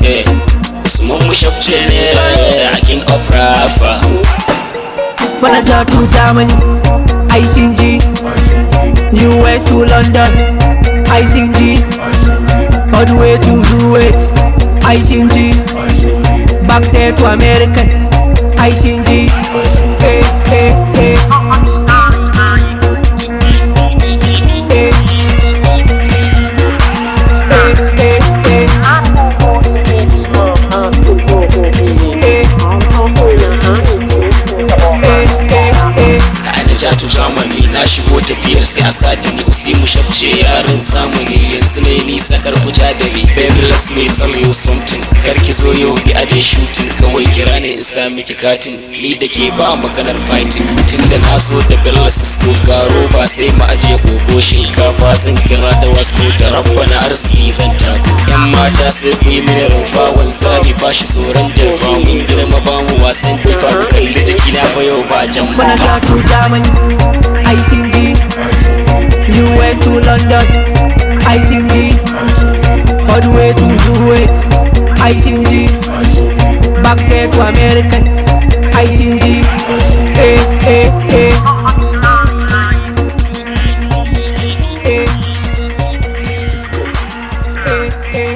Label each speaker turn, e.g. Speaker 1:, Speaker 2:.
Speaker 1: Usman Mushafce ne a king of rapper.
Speaker 2: Manager to Germany, ICG, US to London, ICG, all the way to Kuwait, ICG, back there to America, ICG, hey, hey, hey.
Speaker 1: Germany na shigo tafiyar siyasa da ni sai Mushafce yaran zamani yanzu ne nisa kar ku ja da ni baby let me tell you something kar ki zo yau bi a dai shooting kawai kira ne in sa miki katin ni da ke ba maganar fighting tunda na so da Bella Cisco garo ba sai mu aje koko shinkafa zan kira da wasko da rabbana arziki zan tako yan mata sai ku yi mini rumfa wanzami ba shi tsoron jarfa mun girma ba mu wasan jifa kalli jiki na fa yau ba jan ba.
Speaker 2: ICG, US to London, ICG, all the way to Kuwait, ICG, back there to America, ICG, hey, hey, hey. Hey, hey, hey.